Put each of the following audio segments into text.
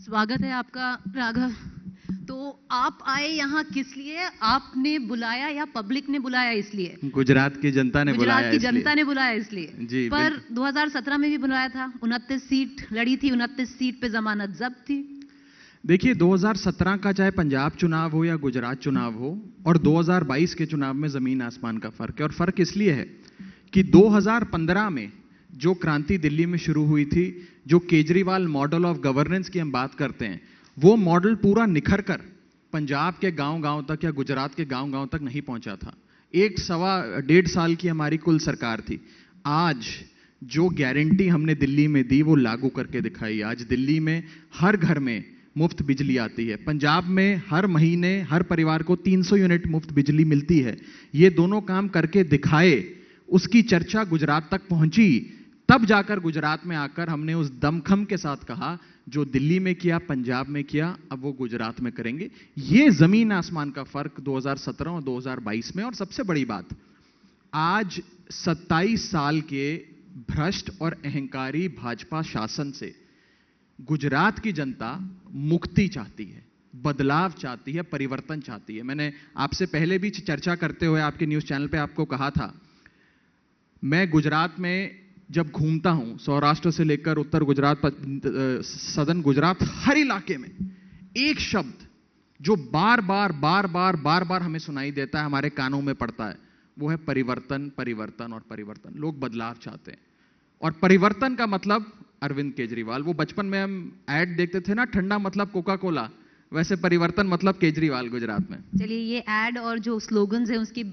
स्वागत है आपका राघव। तो आप आए यहाँ किस लिए? आपने बुलाया या पब्लिक ने बुलाया इसलिए? गुजरात की जनता ने बुलाया गुजरात की जनता ने बुलाया इसलिए जी। पर 2017 में भी बुलाया था, 29 सीट लड़ी थी, 29 सीट पे जमानत जब्त थी। देखिए 2017 का चाहे पंजाब चुनाव हो या गुजरात चुनाव हो और 2022 के चुनाव में जमीन आसमान का फर्क है। और फर्क इसलिए है कि 2015 में जो क्रांति दिल्ली में शुरू हुई थी, जो केजरीवाल मॉडल ऑफ गवर्नेंस की हम बात करते हैं, वो मॉडल पूरा निखर कर पंजाब के गांव-गांव तक या गुजरात के गांव-गांव तक नहीं पहुंचा था। 1-1.5 साल की हमारी कुल सरकार थी। आज जो गारंटी हमने दिल्ली में दी वो लागू करके दिखाई। आज दिल्ली में हर घर में मुफ्त बिजली आती है। पंजाब में हर महीने हर परिवार को 300 यूनिट मुफ्त बिजली मिलती है। ये दोनों काम करके दिखाए, उसकी चर्चा गुजरात तक पहुंची, तब जाकर गुजरात में आकर हमने उस दमखम के साथ कहा जो दिल्ली में किया, पंजाब में किया, अब वो गुजरात में करेंगे। ये जमीन आसमान का फर्क 2017 और 2022 में। और सबसे बड़ी बात, आज 27 साल के भ्रष्ट और अहंकारी भाजपा शासन से गुजरात की जनता मुक्ति चाहती है, बदलाव चाहती है, परिवर्तन चाहती है। मैंने आपसे पहले भी चर्चा करते हुए आपके न्यूज़ चैनल पे आपको कहा था, मैं गुजरात में जब घूमता हूं, सौराष्ट्र से लेकर उत्तर गुजरात, सदन गुजरात, हर इलाके में एक शब्द जो बार बार हमें सुनाई देता है, हमारे कानों में पड़ता है, वो है परिवर्तन, परिवर्तन और परिवर्तन। लोग बदलाव चाहते हैं। और परिवर्तन का मतलब अरविंद केजरीवाल। वो बचपन में हम ऐड देखते थे ना, ठंडा मतलब कोका कोला, वैसे परिवर्तन मतलब केजरीवाल गुजरात में। चलिए ये ऐड और जो स्लोगन्स हैं उसकी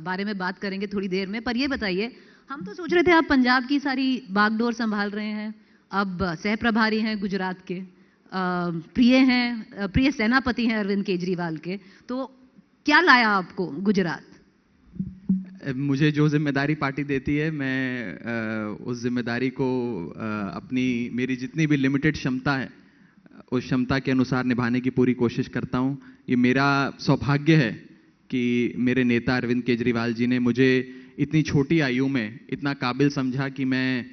बारे में बात करेंगे थोड़ी देर में। पर ये बताइए, हम तो सोच रहे थे आप पंजाब की सारी बागडोर संभाल रहे हैं, अब सह प्रभारी हैं गुजरात के, प्रिय सेनापति हैं अरविंद केजरीवाल के, तो क्या लाया आपको गुजरात? मुझे जो जिम्मेदारी पार्टी देती है, मैं उस जिम्मेदारी को मेरी जितनी भी लिमिटेड क्षमता है उस क्षमता के अनुसार निभाने की पूरी कोशिश करता हूं। ये मेरा सौभाग्य है कि मेरे नेता अरविंद केजरीवाल जी ने मुझे इतनी छोटी आयु में इतना काबिल समझा कि मैं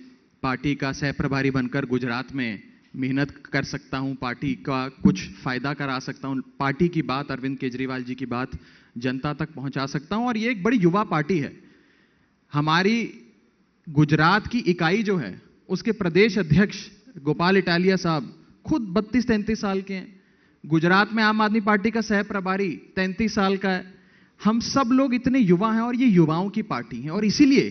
पार्टी का सह प्रभारी बनकर गुजरात में मेहनत कर सकता हूं, पार्टी का कुछ फायदा करा सकता हूं, पार्टी की बात, अरविंद केजरीवाल जी की बात जनता तक पहुंचा सकता हूं। और ये एक बड़ी युवा पार्टी है। हमारी गुजरात की इकाई जो है, उसके प्रदेश अध्यक्ष गोपाल इटालिया साहब खुद 32-33 साल के हैं। गुजरात में आम आदमी पार्टी का सह प्रभारी 33 साल का है। हम सब लोग इतने युवा हैं और ये युवाओं की पार्टी है। और इसीलिए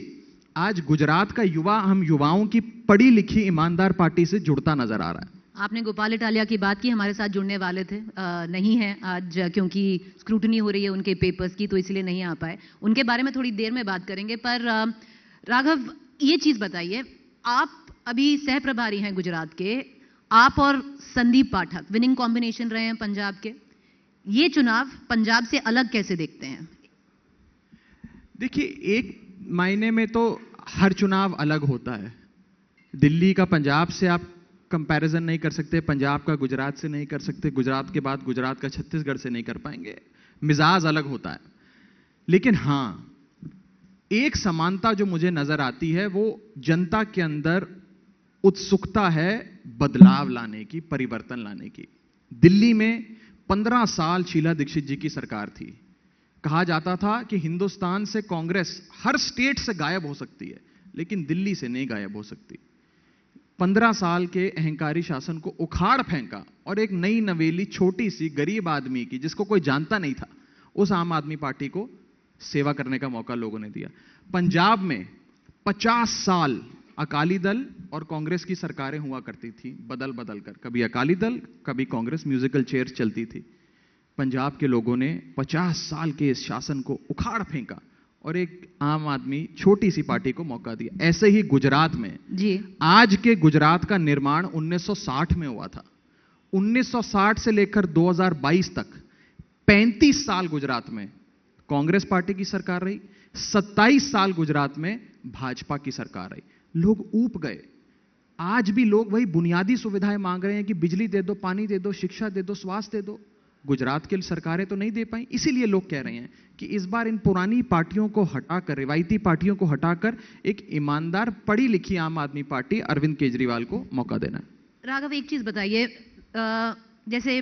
आज गुजरात का युवा हम युवाओं की पढ़ी लिखी ईमानदार पार्टी से जुड़ता नजर आ रहा है। आपने गोपाल इटालिया की बात की, हमारे साथ जुड़ने वाले थे, नहीं है आज क्योंकि स्क्रूटनी हो रही है उनके पेपर्स की, तो इसलिए नहीं आ पाए। उनके बारे में थोड़ी देर में बात करेंगे। पर राघव, ये चीज बताइए, आप अभी सह प्रभारी हैं गुजरात के, आप और संदीप पाठक विनिंग कॉम्बिनेशन रहे हैं पंजाब के, ये चुनाव पंजाब से अलग कैसे देखते हैं? देखिए, एक मायने में तो हर चुनाव अलग होता है। दिल्ली का पंजाब से आप कंपैरिजन नहीं कर सकते, पंजाब का गुजरात से नहीं कर सकते, गुजरात के बाद गुजरात का छत्तीसगढ़ से नहीं कर पाएंगे। मिजाज अलग होता है। लेकिन हां, एक समानता जो मुझे नजर आती है वो जनता के अंदर उत्सुकता है बदलाव लाने की, परिवर्तन लाने की। दिल्ली में 15 साल शीला दीक्षित जी की सरकार थी। कहा जाता था कि हिंदुस्तान से कांग्रेस हर स्टेट से गायब हो सकती है, लेकिन दिल्ली से नहीं गायब हो सकती। 15 साल के अहंकारी शासन को उखाड़ फेंका और एक नई नवेली छोटी सी गरीब आदमी की, जिसको कोई जानता नहीं था, उस आम आदमी पार्टी को सेवा करने का मौका लोगों ने दिया। पंजाब में 50 साल अकाली दल और कांग्रेस की सरकारें हुआ करती थी, बदल बदल कर, कभी अकाली दल कभी कांग्रेस, म्यूजिकल चेयर्स चलती थी। पंजाब के लोगों ने 50 साल के इस शासन को उखाड़ फेंका और एक आम आदमी छोटी सी पार्टी को मौका दिया। ऐसे ही गुजरात में जी, आज के गुजरात का निर्माण 1960 में हुआ था। 1960 से लेकर 2022 तक 35 साल गुजरात में कांग्रेस पार्टी की सरकार रही, 27 साल गुजरात में भाजपा की सरकार रही। लोग ऊब गए। आज भी लोग वही बुनियादी सुविधाएं मांग रहे हैं कि बिजली दे दो, पानी दे दो, शिक्षा दे दो, स्वास्थ्य दे दो। गुजरात की सरकारें तो नहीं दे पाई। इसीलिए लोग कह रहे हैं कि इस बार इन पुरानी पार्टियों को हटाकर, रिवायती पार्टियों को हटाकर एक ईमानदार पढ़ी लिखी आम आदमी पार्टी अरविंद केजरीवाल को मौका देना है। राघव, एक चीज बताइए, जैसे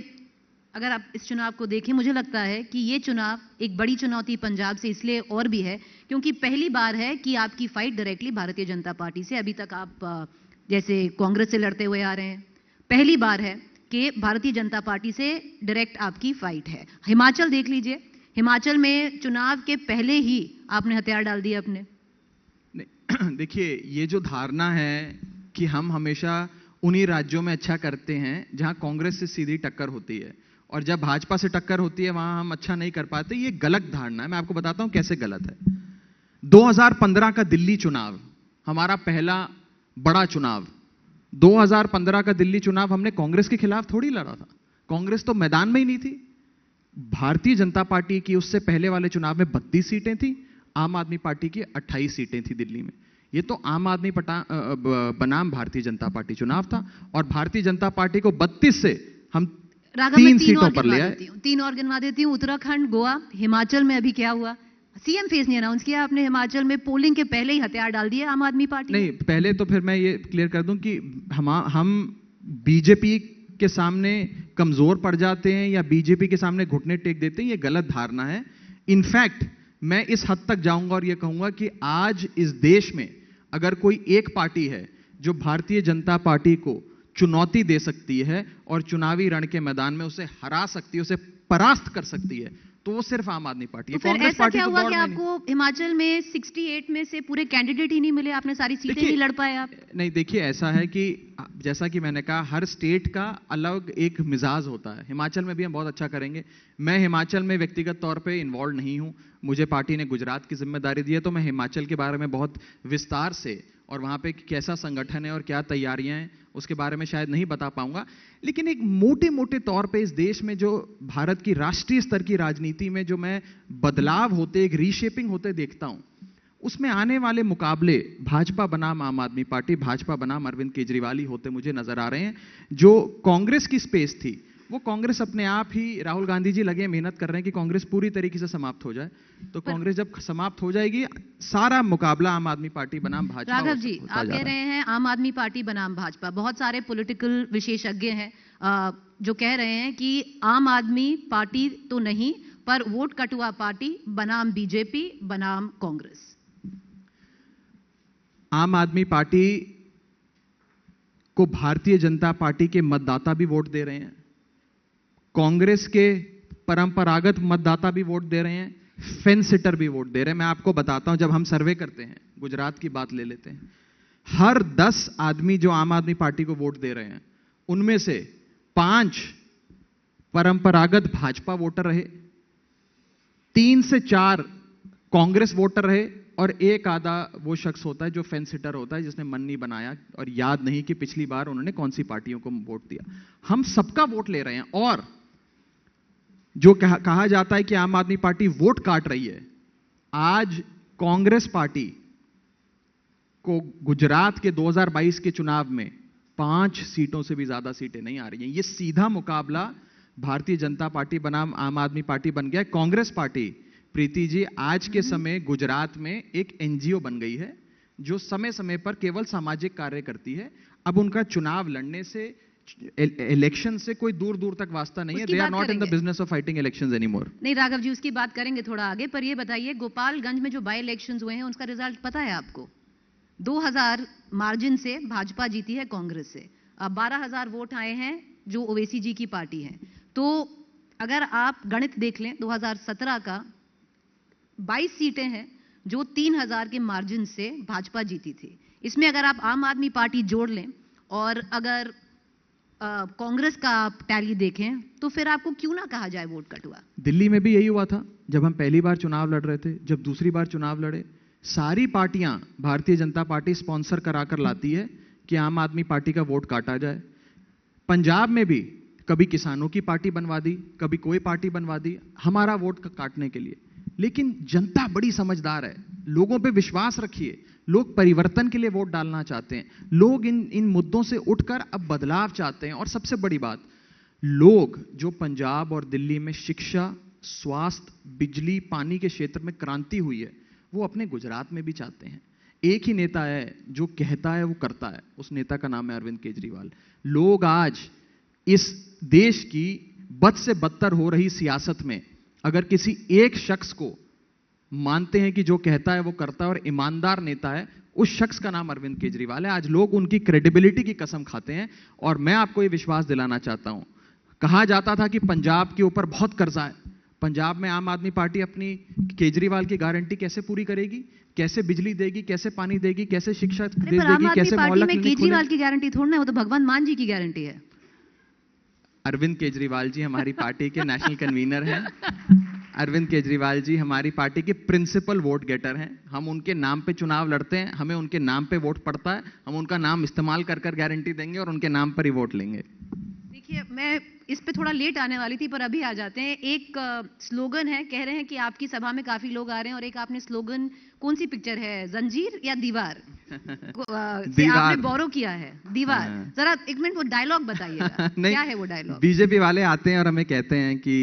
अगर आप इस चुनाव को देखें, मुझे लगता है कि ये चुनाव एक बड़ी चुनौती पंजाब से इसलिए और भी है क्योंकि पहली बार है कि आपकी fight directly Bharatiya Janata party से। अभी तक आप जैसे कांग्रेस से लड़ते हुए आ रहे हैं, पहली बार है कि भारतीय जनता पार्टी से डायरेक्ट आपकी फाइट है। हिमाचल देख लीजिए, हिमाचल में चुनाव के पहले ही आपने हथियार डाल दिए अपने। देखिए, ये जो धारणा है कि हम हमेशा उन्हीं राज्यों में अच्छा करते हैं जहां कांग्रेस से सीधी टक्कर होती है और जब भाजपा से टक्कर होती है वहां हम अच्छा नहीं कर पाते, ये गलत धारणा है। मैं आपको बताता हूं कैसे गलत है। 2015 का दिल्ली चुनाव हमारा पहला बड़ा चुनाव, 2015 का दिल्ली चुनाव हमने कांग्रेस के खिलाफ थोड़ी लड़ा था, कांग्रेस तो मैदान में ही नहीं थी। भारतीय जनता पार्टी की उससे पहले वाले चुनाव में 32 सीटें थी, आम आदमी पार्टी की 28 सीटें थी दिल्ली में। ये तो आम आदमी बनाम भारतीय जनता पार्टी चुनाव था और भारतीय जनता पार्टी को 32 से हम 3 सीटों पर ले आए। 3 और गिनवा देती हूँ, उत्तराखंड, गोवा, हिमाचल में अभी क्या हुआ? सीएम फेस नहीं अनाउंस किया आपने हिमाचल में, पोलिंग के पहले ही हथियार डाल दिए आम आदमी पार्टी। नहीं, पहले तो फिर मैं ये क्लियर कर दूं कि हम बीजेपी के सामने कमजोर पड़ जाते हैं या बीजेपी के सामने घुटने टेक देते हैं, ये गलत धारणा है। इनफैक्ट मैं इस हद तक जाऊंगा और ये कहूंगा कि आज इस देश में अगर कोई एक पार्टी है जो भारतीय जनता पार्टी को चुनौती दे सकती है और चुनावी रण के मैदान में उसे हरा सकती है, उसे परास्त कर सकती है, तो वो सिर्फ आम आदमी पार्टी है। तो फिर ऐसा क्या हुआ कि आपको हिमाचल में 68 में से पूरे कैंडिडेट ही नहीं मिले, आपने सारी सीटें नहीं लड़ पाए आप? नहीं, देखिए ऐसा है कि जैसा कि मैंने कहा, हर स्टेट का अलग एक मिजाज होता है। हिमाचल में भी हम बहुत अच्छा करेंगे। मैं हिमाचल में व्यक्तिगत तौर पे इन्वॉल्व नहीं हूं, मुझे पार्टी ने गुजरात की जिम्मेदारी दी है, तो मैं हिमाचल के बारे में बहुत विस्तार से और वहां पे कैसा संगठन है और क्या तैयारियां हैं उसके बारे में शायद नहीं बता पाऊंगा। लेकिन एक मोटे मोटे तौर पे इस देश में जो भारत की राष्ट्रीय स्तर की राजनीति में जो मैं बदलाव होते, एक रीशेपिंग होते देखता हूं, उसमें आने वाले मुकाबले भाजपा बनाम आम आदमी पार्टी, भाजपा बनाम अरविंद केजरीवाल ही होते मुझे नजर आ रहे हैं। जो कांग्रेस की स्पेस थी, वो कांग्रेस अपने आप ही, राहुल गांधी जी लगे मेहनत कर रहे हैं कि कांग्रेस पूरी तरीके से समाप्त हो जाए। तो कांग्रेस जब समाप्त हो जाएगी, सारा मुकाबला आम आदमी पार्टी बनाम भाजपा। राघव जी, आप कह रहे हैं आम आदमी पार्टी बनाम भाजपा। बहुत सारे पॉलिटिकल विशेषज्ञ हैं जो कह रहे हैं कि आम आदमी पार्टी तो नहीं, पर वोट कटुआ पार्टी बनाम बीजेपी बनाम कांग्रेस। आम आदमी पार्टी को भारतीय जनता पार्टी के मतदाता भी वोट दे रहे हैं, कांग्रेस के परंपरागत मतदाता भी वोट दे रहे हैं, फेंस सिटर भी वोट दे रहे हैं। मैं आपको बताता हूं, जब हम सर्वे करते हैं, गुजरात की बात ले लेते हैं, हर 10 आदमी जो आम आदमी पार्टी को वोट दे रहे हैं, उनमें से 5 परंपरागत भाजपा वोटर रहे, 3 से 4 कांग्रेस वोटर रहे और एक आधा वो शख्स होता है जो फेंस सिटर होता है, जिसने मन नहीं बनाया और याद नहीं कि पिछली बार उन्होंने कौन सी पार्टियों को वोट दिया। हम सबका वोट ले रहे हैं और जो कहा जाता है कि आम आदमी पार्टी वोट काट रही है, आज कांग्रेस पार्टी को गुजरात के 2022 के चुनाव में 5 सीटों से भी ज्यादा सीटें नहीं आ रही हैं। ये सीधा मुकाबला भारतीय जनता पार्टी बनाम आम आदमी पार्टी बन गया। कांग्रेस पार्टी, प्रीति जी, आज के समय गुजरात में एक एनजीओ बन गई है जो समय समय पर केवल सामाजिक कार्य करती है। अब उनका चुनाव लड़ने से, इलेक्शन से कोई दूर दूर तक वास्ता नहीं है। They are not in the business of fighting elections anymore. नहीं राघव जी, उसकी बात करेंगे थोड़ा आगे, पर ये बताइए गोपालगंज में जो बाई इलेक्शंस हुए हैं उसका रिजल्ट पता है आपको? 2000 मार्जिन से भाजपा जीती है कांग्रेस से। 12,000 वोट आए हैं जो ओवैसी जी की पार्टी है। तो अगर आप गणित देख लें, 2017 का 22 सीटें हैं जो 3,000 के मार्जिन से भाजपा जीती थी। इसमें अगर आप आम आदमी पार्टी जोड़ लें और अगर कांग्रेस का आप टैली देखें, तो फिर आपको क्यों ना कहा जाए वोट कटुआ? दिल्ली में भी यही हुआ था जब हम पहली बार चुनाव लड़ रहे थे। जब दूसरी बार चुनाव लड़े, सारी पार्टियां भारतीय जनता पार्टी स्पॉन्सर कराकर लाती है कि आम आदमी पार्टी का वोट काटा जाए। पंजाब में भी कभी किसानों की पार्टी बनवा दी, कभी कोई पार्टी बनवा दी हमारा वोट काटने के लिए। लेकिन जनता बड़ी समझदार है, लोगों पे विश्वास रखिए। लोग परिवर्तन के लिए वोट डालना चाहते हैं, लोग इन मुद्दों से उठकर अब बदलाव चाहते हैं। और सबसे बड़ी बात, लोग जो पंजाब और दिल्ली में शिक्षा, स्वास्थ्य, बिजली, पानी के क्षेत्र में क्रांति हुई है, वो अपने गुजरात में भी चाहते हैं। एक ही नेता है जो कहता है वो करता है, उस नेता का नाम है अरविंद केजरीवाल। लोग आज इस देश की बद से बदतर हो रही सियासत में अगर किसी एक शख्स को मानते हैं कि जो कहता है वो करता है और ईमानदार नेता है, उस शख्स का नाम अरविंद केजरीवाल है। आज लोग उनकी क्रेडिबिलिटी की कसम खाते हैं और मैं आपको ये विश्वास दिलाना चाहता हूं। कहा जाता था कि पंजाब के ऊपर बहुत कर्जा है, पंजाब में आम आदमी पार्टी अपनी केजरीवाल की गारंटी कैसे पूरी करेगी, कैसे बिजली देगी, कैसे पानी देगी, कैसे शिक्षा देगी, कैसे मोहल्ला क्लिनिक केजरीवाल की गारंटी थोड़ी ना, वो तो भगवंत मान जी की गारंटी है। अरविंद केजरीवाल जी हमारी पार्टी के नेशनल कन्वीनर हैं। अरविंद केजरीवाल जी हमारी पार्टी के प्रिंसिपल वोट गेटर हैं। हम उनके नाम पे चुनाव लड़ते हैं, हमें उनके नाम पे वोट पड़ता है, हम उनका नाम इस्तेमाल कर कर गारंटी देंगे और उनके नाम पर ही वोट लेंगे। देखिए, मैं इस पे थोड़ा लेट आने वाली थी पर अभी आ जाते हैं। एक स्लोगन है, कह रहे हैं कि आपकी सभा में काफी लोग आ रहे हैं और एक आपने स्लोगन, कौन सी पिक्चर है, जंजीर या दीवार से आपने बोरो किया है, दीवार। जरा एक मिनट वो डायलॉग बताइएगा, क्या है वो डायलॉग? बीजेपी वाले आते हैं और हमें कहते हैं कि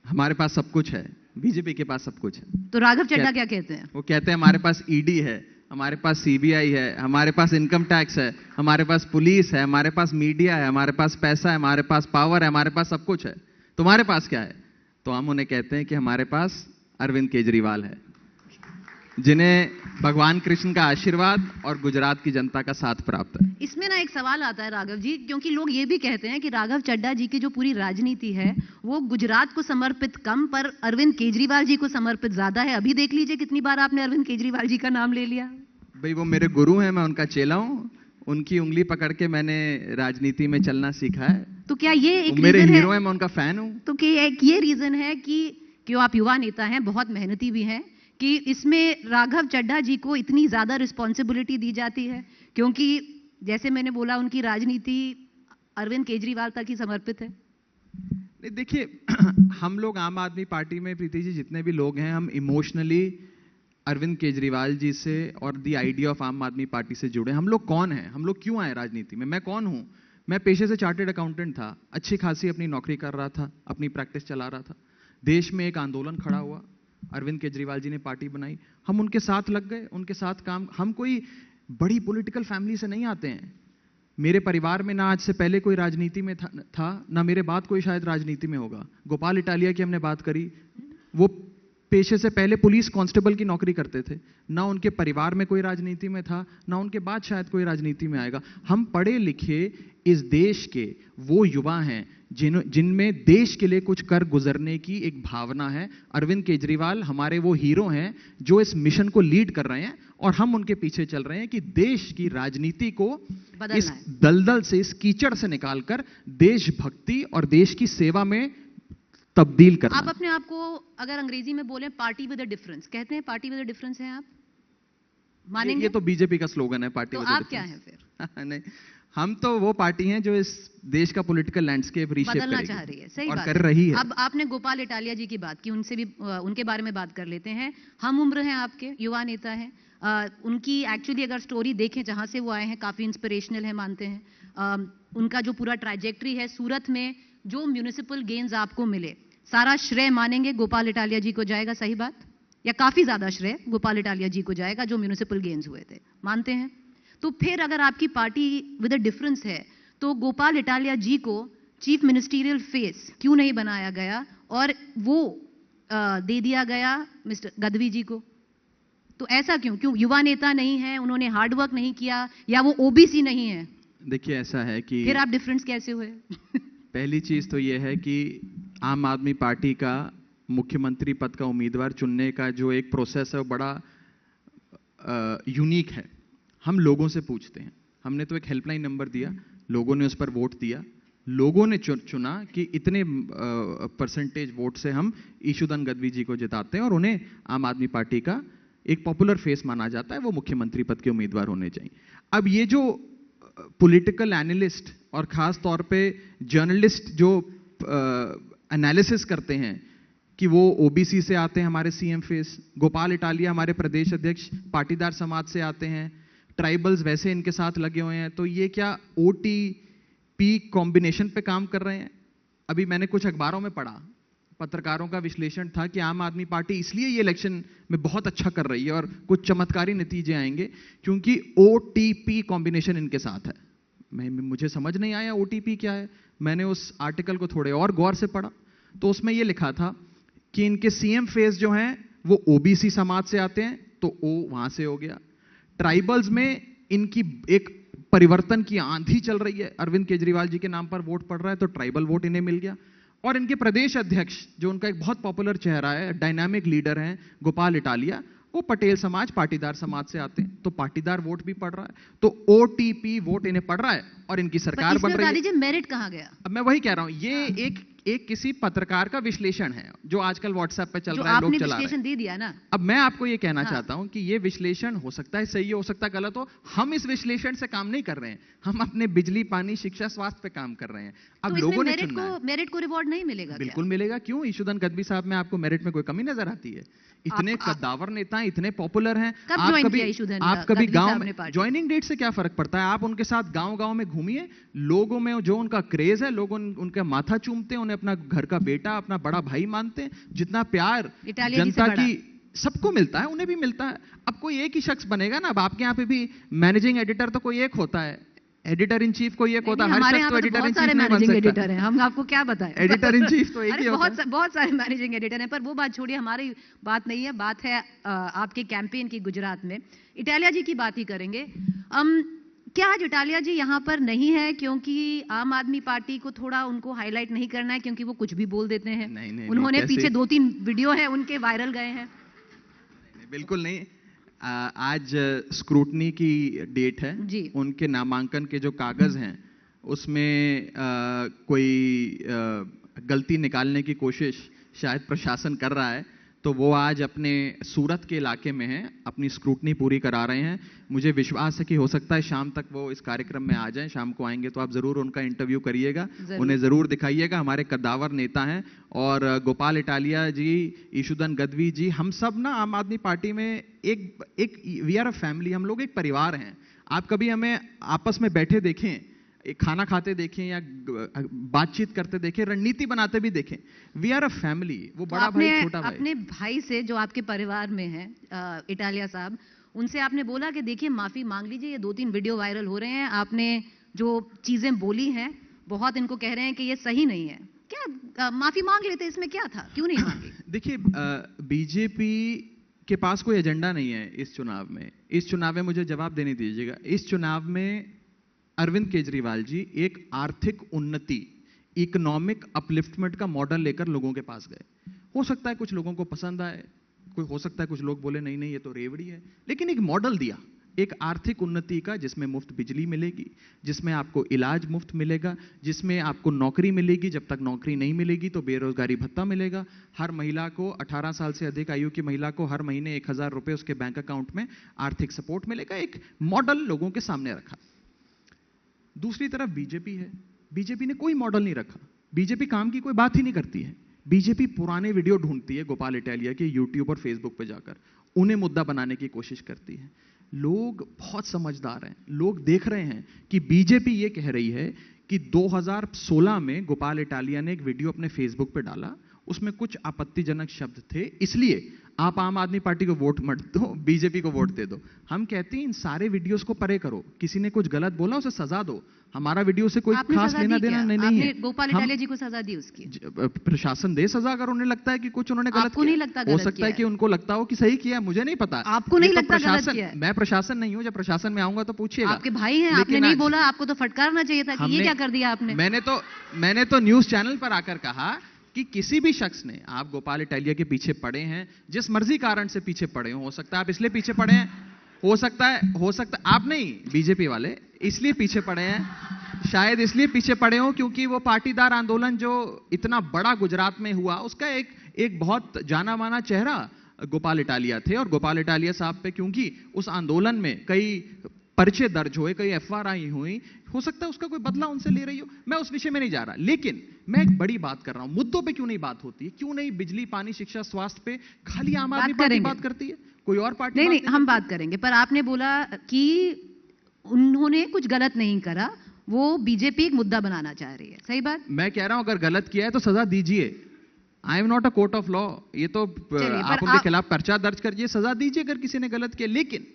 हमारे पास सब कुछ है, बीजेपी के पास सब कुछ है। तो राघव चड्ढा क्या कहते हैं? वो कहते हैं हमारे पास ईडी है, हमारे पास सीबीआई है, हमारे पास इनकम टैक्स है, हमारे पास पुलिस है, हमारे पास मीडिया है, हमारे पास पैसा है, हमारे पास पावर है, हमारे पास सब कुछ है, तुम्हारे पास क्या है? तो हम उन्हें कहते हैं कि हमारे पास अरविंद केजरीवाल है, जिन्हें भगवान कृष्ण का आशीर्वाद और गुजरात की जनता का साथ प्राप्त है। इसमें ना एक सवाल आता है राघव जी, क्योंकि लोग ये भी कहते हैं कि राघव चड्ढा जी की जो पूरी राजनीति है वो गुजरात को समर्पित कम पर अरविंद केजरीवाल जी को समर्पित ज्यादा है। अभी देख लीजिए कितनी बार आपने अरविंद केजरीवाल जी का नाम ले लिया। भाई वो मेरे गुरु हैं, मैं उनका चेला हूं, उनकी उंगली पकड़ के मैंने राजनीति में चलना सीखा है। तो क्या ये एक मेरे हीरो है, मैं उनका फैन हूं। तो क्या ये रीजन है कि क्यों आप युवा नेता हैं, बहुत मेहनती भी हैं, कि इसमें राघव चड्ढा जी को इतनी ज्यादा रिस्पॉन्सिबिलिटी दी जाती है? क्योंकि जैसे मैंने बोला उनकी राजनीति अरविंद केजरीवाल तक ही समर्पित है। नहीं देखिए, हम लोग आम आदमी पार्टी में, प्रीति जी, जितने भी लोग हैं, हम इमोशनली अरविंद केजरीवाल जी से और द आइडिया ऑफ आम आदमी पार्टी से जुड़े। हम लोग कौन हैं, हम लोग क्यों आए राजनीति में? मैं कौन हूं? मैं पेशे से चार्टर्ड अकाउंटेंट था, अच्छी खासी अपनी नौकरी कर रहा था, अपनी प्रैक्टिस चला रहा था। देश में एक आंदोलन खड़ा हुआ, अरविंद केजरीवाल जी ने पार्टी बनाई, हम उनके साथ लग गए, उनके साथ काम। हम कोई बड़ी पॉलिटिकल फैमिली से नहीं आते हैं। मेरे परिवार में ना आज से पहले कोई राजनीति में था ना मेरे बाद कोई शायद राजनीति में होगा। गोपाल इटालिया की हमने बात करी, वो पेशे से पहले पुलिस कांस्टेबल की नौकरी करते थे, ना उनके परिवार में कोई राजनीति में था, ना उनके बाद शायद कोई राजनीति में आएगा। हम पढ़े लिखे इस देश के वो युवा हैं जिनमें देश के लिए कुछ कर गुजरने की एक भावना है। अरविंद केजरीवाल हमारे वो हीरो हैं जो इस मिशन को लीड कर रहे हैं और हम उनके पीछे चल रहे हैं कि देश की राजनीति को इस दलदल से, इस कीचड़ से निकालकर देशभक्ति और देश की सेवा में तब्दील करना। आप अपने आप को अगर अंग्रेजी में बोले पार्टी विद अ डिफरेंस कहते हैं, पार्टी विद अ डिफरेंस है आप, मानेंगे? ये तो बीजेपी का स्लोगन है, पार्टी तो विद अ डिफरेंस। आप क्या हैं फिर? नहीं, हम तो वो पार्टी हैं जो इस देश का पॉलिटिकल लैंडस्केप रीशेप बदलना चाह रही है। सही और बात कर रही है। अब आपने गोपाल इटालिया जी की बात की, उनसे भी उनके बारे में बात कर लेते हैं। हम उम्र हैं आपके, युवा नेता हैं। उनकी एक्चुअली अगर स्टोरी देखें जहां से वो आए हैं, काफी इंस्पिरेशनल है, मानते हैं। उनका जो पूरा ट्रैजेक्टरी है, सूरत में जो म्यूनिसिपल गेन्स आपको मिले, सारा श्रेय मानेंगे गोपाल इटालिया जी को जाएगा? सही बात? या काफी ज्यादा श्रेय गोपाल इटालिया जी को जाएगा जो म्यूनिसिपल गेन्स हुए थे, मानते हैं? तो फिर अगर आपकी पार्टी विद अ डिफरेंस है तो गोपाल इटालिया जी को चीफ मिनिस्टीरियल फेस क्यों नहीं बनाया गया और वो दे दिया गया मिस्टर गदवी जी को? तो ऐसा क्यों युवा नेता नहीं है, उन्होंने हार्डवर्क नहीं किया, या वो ओबीसी नहीं है? देखिए ऐसा है कि फिर आप डिफरेंस कैसे हुए? पहली चीज तो यह है कि आम आदमी पार्टी का मुख्यमंत्री पद का उम्मीदवार चुनने का जो एक प्रोसेस है वो बड़ा यूनिक है। हम लोगों से पूछते हैं, हमने तो एक हेल्पलाइन नंबर दिया, लोगों ने उस पर वोट दिया, लोगों ने चुना कि इतने परसेंटेज वोट से हम ईशुदान गदवी जी को जिताते हैं और उन्हें आम आदमी पार्टी का एक पॉपुलर फेस माना जाता है, वो मुख्यमंत्री पद के उम्मीदवार होने चाहिए। अब ये जो पॉलिटिकल एनालिस्ट और खास तौर पे जर्नलिस्ट जो एनालिसिस करते हैं कि वो ओबीसी से आते हैं हमारे सीएम फेस, गोपाल इटालिया हमारे प्रदेश अध्यक्ष पाटीदार समाज से आते हैं, ट्राइबल्स वैसे इनके साथ लगे हुए हैं, तो ये क्या ओटीपी कॉम्बिनेशन पे काम कर रहे हैं? अभी मैंने कुछ अखबारों में पढ़ा, पत्रकारों का विश्लेषण था कि आम आदमी पार्टी इसलिए ये इलेक्शन में बहुत अच्छा कर रही है और कुछ चमत्कारी नतीजे आएंगे क्योंकि ओटीपी कॉम्बिनेशन इनके साथ है। मुझे समझ नहीं आया ओटीपी क्या है। मैंने उस आर्टिकल को थोड़े और गौर से पढ़ा तो उसमें यह लिखा था कि इनके सीएम फेस जो हैं वो ओबीसी समाज से आते हैं, तो ओ वहां से हो गया। ट्राइबल्स में इनकी एक परिवर्तन की आंधी चल रही है, अरविंद केजरीवाल जी के नाम पर वोट पड़ रहा है तो ट्राइबल वोट इन्हें मिल गया। और इनके प्रदेश अध्यक्ष जो उनका एक बहुत पॉपुलर चेहरा है, डायनामिक लीडर हैं, गोपाल इटालिया, वो पटेल समाज, पाटीदार समाज से आते हैं, तो पाटीदार वोट भी पड़ रहा है, तो ओटीपी वोट इन्हें पड़ रहा है और इनकी सरकार बन रही है। मेरिट कहां गया? अब मैं वही कह रहा हूं, ये एक किसी पत्रकार का विश्लेषण है जो आजकल व्हाट्सएप पे चल रहा है, लोग चला रहे हैं। विश्लेषण दे दिया ना। अब मैं आपको ये कहना चाहता हूं कि ये विश्लेषण हो सकता है सही हो सकता है गलत हो, हम इस विश्लेषण से काम नहीं कर रहे हैं, हम अपने बिजली, पानी, शिक्षा, स्वास्थ्य पे काम कर रहे हैं। अब तो लोगों ने चुनना है। मेरिट को रिवॉर्ड नहीं मिलेगा? बिल्कुल मिलेगा। क्यों? ईशुदन गद्दी साहब में आपको मेरिट में कोई कमी नजर आती है? इतने कद्दावर नेता, इतने पॉपुलर हैं। आप कभी गांव में ज्वाइनिंग डेट से क्या फर्क पड़ता है? आप उनके साथ गांव-गांव में घूमिए, लोगों में जो उनका क्रेज है, लोग उनका माथा चूमते हैं, उन्हें अपना घर का बेटा, अपना बड़ा भाई मानते हैं। जितना प्यार जनता की सबको मिलता है उन्हें भी मिलता है। अब कोई एक ही शख्स बनेगा ना, अब आपके यहाँ पे भी मैनेजिंग एडिटर तो कोई एक होता है, एडिटर इन चीफ कोई एक होता है, हर शख्स तो एडिटर इन चीफ नहीं बन सकता। एडिटर हैं, हम आपको क्या बताएं? एडिटर इन चीफ तो एक ही होता है। बहुत सारे मैनेजिंग एडिटर हैं, पर वो बात छोड़िए, हमारी बात नहीं है, बात है आपके कैंपेन की गुजरात में। इटालिया जी की बात ही करेंगे। क्या आज इटालिया जी यहाँ पर नहीं है क्योंकि आम आदमी पार्टी को थोड़ा उनको हाईलाइट नहीं करना है, क्योंकि वो कुछ भी बोल देते हैं? नहीं, उन्होंने पीछे 2-3 वीडियो है उनके वायरल गए हैं। बिल्कुल नहीं। आज स्क्रूटनी की डेट है जी। उनके नामांकन के जो कागज हैं उसमें कोई गलती निकालने की कोशिश शायद प्रशासन कर रहा है, तो वो आज अपने सूरत के इलाके में हैं, अपनी स्क्रूटनी पूरी करा रहे हैं। मुझे विश्वास है कि हो सकता है शाम तक वो इस कार्यक्रम में आ जाएं। शाम को आएंगे तो आप जरूर उनका इंटरव्यू करिएगा, उन्हें जरूर दिखाइएगा। हमारे कद्दावर नेता हैं और गोपाल इटालिया जी, ईशुदन गद्दी जी, हम सब ना आम आदमी पार्टी में एक वी आर अ फैमिली, हम लोग एक परिवार हैं। आप कभी हमें आपस में बैठे देखें, खाना खाते देखें या बातचीत करते देखें, रणनीति बनाते भी देखें, वी आर अ फैमिली। वो बड़ा भाई, छोटा भाई। अपने भाई से जो आपके परिवार में है, इटालिया साहब, उनसे आपने बोला कि देखिए माफी मांग लीजिए, ये 2-3 वीडियो वायरल हो रहे हैं, आपने जो चीजें बोली हैं बहुत इनको कह रहे हैं कि ये सही नहीं है, क्या माफी मांग लेते? इसमें क्या था, क्यों नहीं मांगी? देखिए, बीजेपी के पास कोई एजेंडा नहीं है इस चुनाव में। इस चुनाव में मुझे जवाब देने दीजिएगा, इस चुनाव में अरविंद केजरीवाल जी एक आर्थिक उन्नति, इकोनॉमिक अपलिफ्टमेंट का मॉडल लेकर लोगों के पास गए। हो सकता है कुछ लोगों को पसंद आए, कोई हो सकता है कुछ लोग बोले नहीं नहीं ये तो रेवड़ी है, लेकिन एक मॉडल दिया, एक आर्थिक उन्नति का, जिसमें मुफ्त बिजली मिलेगी, जिसमें आपको इलाज मुफ्त मिलेगा, जिसमें आपको नौकरी मिलेगी, जब तक नौकरी नहीं मिलेगी तो बेरोजगारी भत्ता मिलेगा। हर महिला को, 18 साल से अधिक आयु की महिला को हर महीने 1000 रुपए उसके बैंक अकाउंट में आर्थिक सपोर्ट मिलेगा। एक मॉडल लोगों के सामने रखा। दूसरी तरफ बीजेपी है, बीजेपी ने कोई मॉडल नहीं रखा। बीजेपी काम की कोई बात ही नहीं करती है। बीजेपी पुराने वीडियो ढूंढती है गोपाल इटालिया के यूट्यूब और फेसबुक पे जाकर, उन्हें मुद्दा बनाने की कोशिश करती है। लोग बहुत समझदार हैं, लोग देख रहे हैं कि बीजेपी ये कह रही है कि 2016 में गोपाल इटालिया ने एक वीडियो अपने फेसबुक पे डाला, उसमें कुछ आपत्तिजनक शब्द थे, इसलिए आप आम आदमी पार्टी को वोट मत दो, बीजेपी को वोट दे दो। हम कहते हैं इन सारे वीडियोस को परे करो, किसी ने कुछ गलत बोला उसे सजा दो, हमारा वीडियो से कोई खास लेना देना नहीं है। गोपाल इटालिया जी को सजा दी उसकी? प्रशासन दे सजा अगर उन्हें लगता है कि कुछ उन्होंने गलत किया। नहीं लगता हो सकता है कि उनको लगता हो कि सही किया, मुझे नहीं पता। आपको नहीं लगता गलत किया? मैं प्रशासन नहीं हूं, जब प्रशासन में आऊंगा तो पूछिएगा। आपके भाई हैं, आपने नहीं बोला, आपको तो फटकारना चाहिए था कि ये क्या कर दिया आपने। मैंने तो न्यूज चैनल पर आकर कहा कि किसी भी शख्स ने, आप गोपाल इटालिया के पीछे पड़े हैं, जिस मर्जी कारण से पीछे पड़े हो सकता है आप इसलिए पीछे पड़े हैं, हो सकता है आप नहीं, बीजेपी वाले इसलिए पीछे पड़े हैं, शायद इसलिए पीछे पड़े हो क्योंकि वो पाटीदार आंदोलन जो इतना बड़ा गुजरात में हुआ, उसका एक बहुत जाना माना चेहरा गोपाल इटालिया थे। और गोपाल इटालिया साहब पे क्योंकि उस आंदोलन में कई पर्चे दर्ज हुए, कई एफआईआर हुई, हो सकता है उसका कोई बदला उनसे ले रही हो, मैं उस विषय में नहीं जा रहा। लेकिन मैं एक बड़ी बात कर रहा हूं, मुद्दों पे क्यों नहीं बात होती है? क्यों नहीं बिजली, पानी, शिक्षा, स्वास्थ्य पे खाली आम आदमी पार्टी बात करती है, कोई और पार्टी नहीं, हम बात करेंगे। पर आपने बोला कि उन्होंने कुछ गलत नहीं करा, वो बीजेपी एक मुद्दा बनाना चाह रही है, सही बात? मैं कह रहा हूं अगर गलत किया है तो सजा दीजिए। I am not a court of law, ये तो आप उनके खिलाफ पर्चा दर्ज करिए, सजा दीजिए अगर किसी ने गलत किया। लेकिन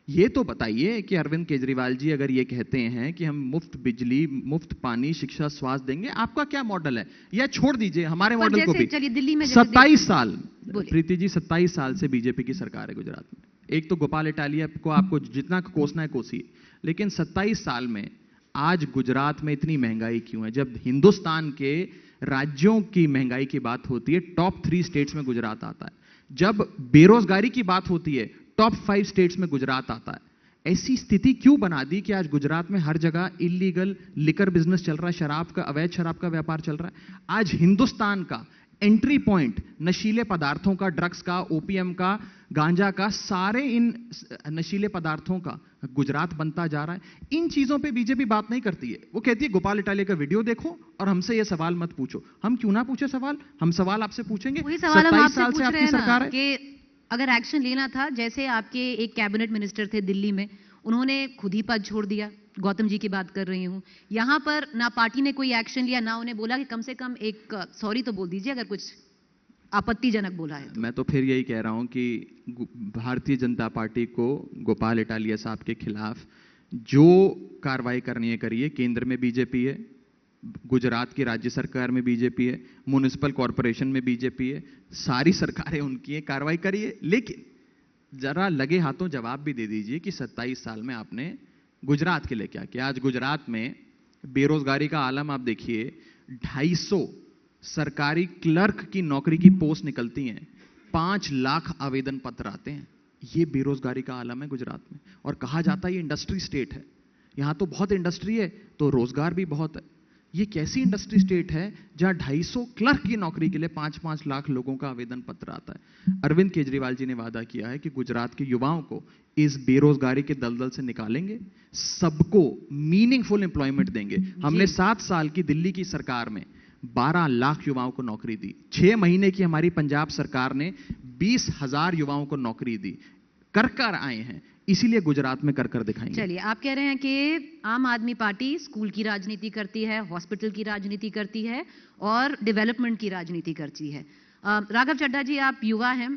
ये तो बताइए कि अरविंद केजरीवाल जी अगर ये कहते हैं कि हम मुफ्त बिजली, मुफ्त पानी, शिक्षा, स्वास्थ्य देंगे, आपका क्या मॉडल है? या छोड़ दीजिए हमारे मॉडल को भी। चलिए दिल्ली में 27 साल, प्रीति जी 27 साल से बीजेपी की सरकार है गुजरात में। एक तो गोपाल इटालिया को आपको जितना कोसना है कोसिए, लेकिन 27 साल में आज गुजरात में इतनी महंगाई क्यों है? जब हिंदुस्तान के राज्यों की महंगाई की बात होती है, टॉप 3 स्टेट्स में गुजरात आता है। जब बेरोजगारी की बात होती है, टॉप 5 स्टेट्स में गुजरात आता है। ऐसी स्थिति क्यों बना दी कि आज गुजरात में हर जगह इलीगल लिकर बिजनेस चल रहा है, शराब का, अवैध शराब का व्यापार चल रहा है। आज हिंदुस्तान का एंट्री पॉइंट नशीले पदार्थों का, ड्रग्स का, ओपीएम का, गांजा का, सारे इन नशीले पदार्थों का गुजरात बनता जा रहा है। इन चीजों पे बीजेपी बात नहीं करती है। वो कहती है गोपाल इटालिया का वीडियो देखो और हमसे ये सवाल मत पूछो। हम क्यों ना पूछे सवाल? हम सवाल आपसे पूछेंगे। 27 साल से आपकी सरकार है कि अगर एक्शन लेना था, जैसे आपके एक कैबिनेट मिनिस्टर थे दिल्ली में, उन्होंने खुद ही पद छोड़ दिया। गौतम जी की बात कर रही हूं। यहां पर ना पार्टी ने कोई एक्शन लिया, ना उन्हें बोला कि कम से कम एक सॉरी तो बोल दीजिए अगर कुछ आपत्तिजनक बोला है तो। मैं तो फिर यही कह रहा हूं कि भारतीय जनता पार्टी को गोपाल इटालिया साहब के खिलाफ जो कार्रवाई करनी है करिए। केंद्र में बीजेपी है, गुजरात की राज्य सरकार में बीजेपी है, म्युनिसिपल कॉरपोरेशन में बीजेपी है, सारी सरकारें उनकी है, कार्रवाई करिए। लेकिन जरा लगे हाथों जवाब भी दे दीजिए कि 27 साल में आपने गुजरात के लिए क्या किया। आज गुजरात में बेरोजगारी का आलम आप देखिए, 250 सरकारी क्लर्क की नौकरी की पोस्ट निकलती हैं, 5 लाख आवेदन पत्र आते हैं। ये बेरोजगारी का आलम है गुजरात में। और कहा जाता है ये इंडस्ट्री स्टेट है, यहां तो बहुत इंडस्ट्री है तो रोजगार भी बहुत है। ये कैसी इंडस्ट्री स्टेट है जहां 250 क्लर्क की नौकरी के लिए 5-5 लाख लोगों का आवेदन पत्र आता है? अरविंद केजरीवाल जी ने वादा किया है कि गुजरात के युवाओं को इस बेरोजगारी के दलदल से निकालेंगे, सबको मीनिंगफुल एम्प्लॉयमेंट देंगे। हमने 7 साल की दिल्ली की सरकार में 12 लाख युवाओं को नौकरी दी। 6 महीने की हमारी पंजाब सरकार ने 20,000 युवाओं को नौकरी दी। कर आए हैं, इसीलिए गुजरात में कर दिखाएंगे। चलिए, आप कह रहे हैं कि आम आदमी पार्टी स्कूल की राजनीति करती है, हॉस्पिटल की राजनीति करती है और डेवलपमेंट की राजनीति करती है। राघव चड्ढा जी, आप युवा हैं,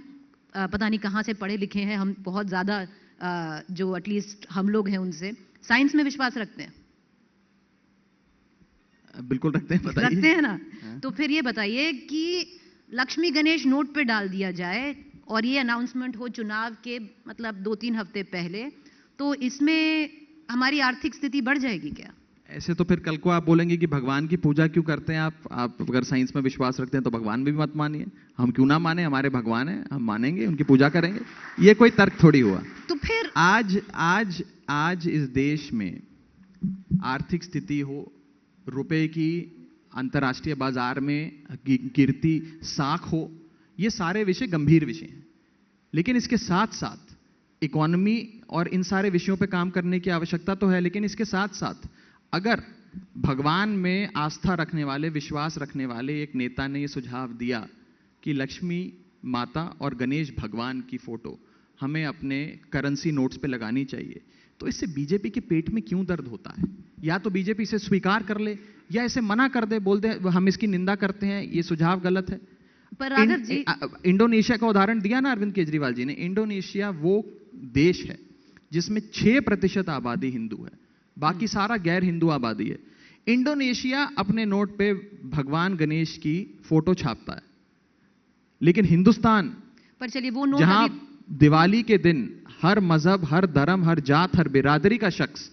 पता नहीं कहां से पढ़े लिखे हैं, हम बहुत ज्यादा जो एटलीस्ट हम लोग हैं उनसे साइंस में विश्वास रखते हैं। बिल्कुल रखते हैं, बताइए। रखते हैं ना? तो फिर ये बताइए कि लक्ष्मी गणेश नोट पे डाल दिया जाए और ये अनाउंसमेंट हो चुनाव के मतलब 2-3 हफ्ते पहले, तो इसमें हमारी आर्थिक स्थिति बढ़ जाएगी क्या? ऐसे तो फिर कल को आप बोलेंगे कि भगवान की पूजा क्यों करते हैं आप अगर साइंस में विश्वास रखते हैं तो भगवान भी मत मानिए। हम क्यों ना माने, हमारे भगवान है, हम मानेंगे, उनकी पूजा करेंगे। ये कोई तर्क थोड़ी हुआ। तो फिर आज इस देश में आर्थिक स्थिति हो, रुपए की अंतर्राष्ट्रीय बाजार में गिरती साख हो, ये सारे विषय गंभीर विषय हैं। लेकिन इसके साथ साथ इकोनॉमी और इन सारे विषयों पे काम करने की आवश्यकता तो है, लेकिन इसके साथ साथ अगर भगवान में आस्था रखने वाले, विश्वास रखने वाले एक नेता ने ये सुझाव दिया कि लक्ष्मी माता और गणेश भगवान की फोटो हमें अपने करेंसी नोट्स पे लगानी चाहिए, तो इससे बीजेपी के पेट में क्यों दर्द होता है? या तो बीजेपी इसे स्वीकार कर ले या इसे मना कर दे, बोल दे हम इसकी निंदा करते हैं, ये सुझाव गलत है। पर राघव जी, इंडोनेशिया का उदाहरण दिया ना अरविंद केजरीवाल जी ने। इंडोनेशिया वो देश है जिसमें 6% आबादी हिंदू है, बाकी सारा गैर हिंदू आबादी है। इंडोनेशिया अपने नोट पे भगवान गणेश की फोटो छापता है, लेकिन हिंदुस्तान, पर चलिए वो नोट जहां दिवाली के दिन हर मजहब, हर धर्म, हर जात, हर बिरादरी का शख्स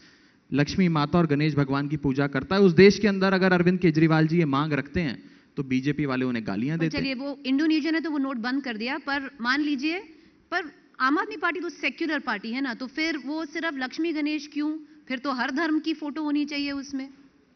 लक्ष्मी माता और गणेश भगवान की पूजा करता है, उस देश के अंदर अगर अरविंद केजरीवाल जी ये मांग रखते हैं तो बीजेपी वाले उन्हें गालियां देते हैं। चलिए, वो इंडोनेशिया ने तो वो नोट बंद कर दिया, पर मान लीजिए, पर आम आदमी पार्टी तो सेक्युलर पार्टी है ना, तो फिर वो सिर्फ लक्ष्मी गणेश क्यों? फिर तो हर धर्म की फोटो होनी चाहिए उसमें।